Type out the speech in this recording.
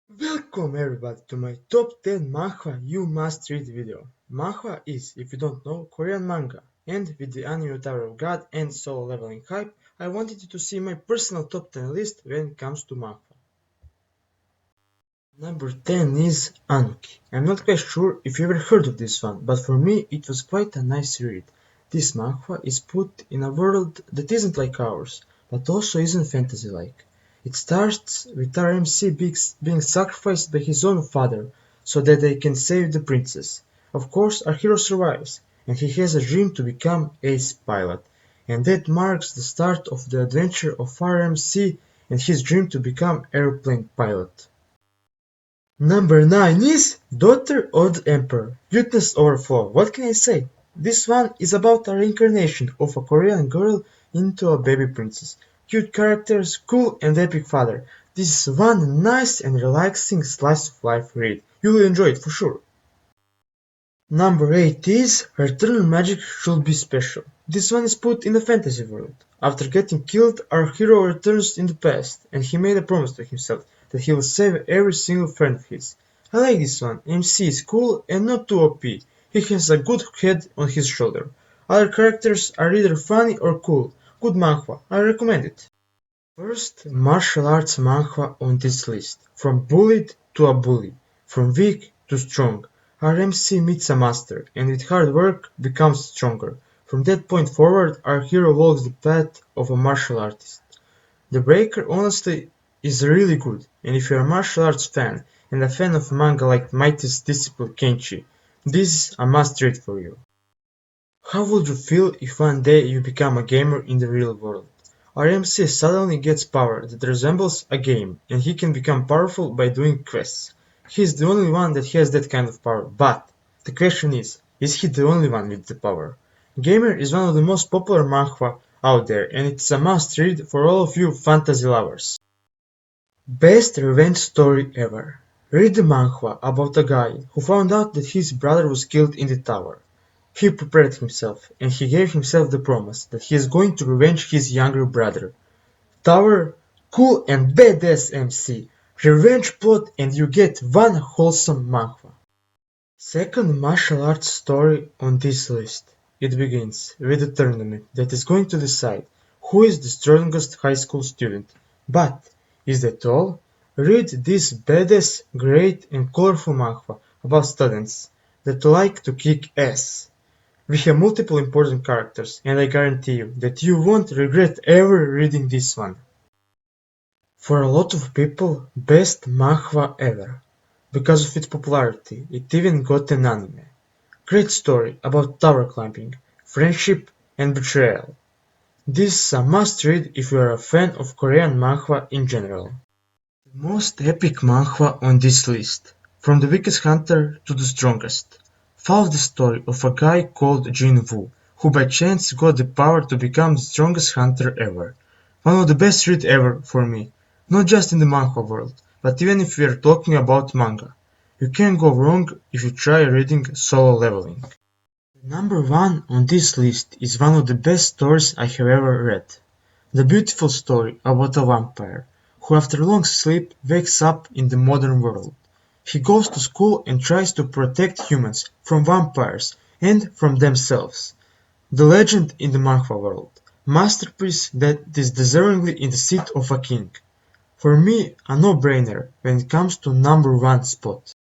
Welcome everybody to my top 10 manhwa you must read video. Manhwa is, if you don't know, Korean manga, and with the anime Tower of God and solo leveling hype, I wanted you to see my personal top 10 list when it comes to manhwa. Number 10 is Anuki. I'm not quite sure if you ever heard of this one, but for me it was quite a nice read. This manhwa is put in a world that isn't like ours, but also isn't fantasy-like. It starts with our MC being sacrificed by his own father so that they can save the princess. Of course, our hero survives, and he has a dream to become ace pilot, and that marks the start of the adventure of our MC and his dream to become airplane pilot. Number 9 is Daughter of the Emperor. Cuteness overflow. What can I say? This one is about a reincarnation of a Korean girl into a baby princess. Cute characters, cool and epic father. This is one nice and relaxing slice of life read. You will enjoy it for sure. Number 8 is Eternal Magic Should Be Special. This one is put in the fantasy world. After getting killed, our hero returns in the past, and he made a promise to himself that he will save every single friend of his. I like this one. MC is cool and not too OP. He has a good head on his shoulder. Other characters are either funny or cool. Good manhwa. I recommend it. First martial arts manhwa on this list: from bullied to a bully, from weak to strong. Our MC meets a master, and with hard work becomes stronger. From that point forward, our hero walks the path of a martial artist. The Breaker honestly is really good, and if you're a martial arts fan and a fan of manga like Mighty's Disciple Kenshi, this is a must-read for you. How would you feel if one day you become a gamer in the real world? Our MC suddenly gets power that resembles a game, and he can become powerful by doing quests. He's the only one that has that kind of power, but the question is he the only one with the power? Gamer is one of the most popular manhwa out there, and it's a must read for all of you fantasy lovers. Best revenge story ever. Read the manhwa about a guy who found out that his brother was killed in the tower. He prepared himself, and he gave himself the promise that he is going to revenge his younger brother. Tower, cool and badass MC, revenge plot, and you get one wholesome manhwa. Second martial arts story on this list. It begins with a tournament that is going to decide who is the strongest high school student. But is that all? Read this badass, great and colorful manhwa about students that like to kick ass. We have multiple important characters, and I guarantee you that you won't regret ever reading this one. For a lot of people, best manhwa ever. Because of its popularity, it even got an anime. Great story about tower climbing, friendship, and betrayal. This is a must-read if you are a fan of Korean manhwa in general. The most epic manhwa on this list, from the weakest hunter to the strongest, follows the story of a guy called Jin Woo, who by chance got the power to become the strongest hunter ever. One of the best read ever for me, not just in the manhwa world, but even if we are talking about manga. You can't go wrong if you try reading Solo Leveling. Number 1 on this list is one of the best stories I have ever read. The beautiful story about a vampire, who after long sleep wakes up in the modern world. He goes to school and tries to protect humans from vampires and from themselves. The legend in the manhwa world. Masterpiece that is deservingly in the seat of a king. For me, a no-brainer when it comes to number 1 spot.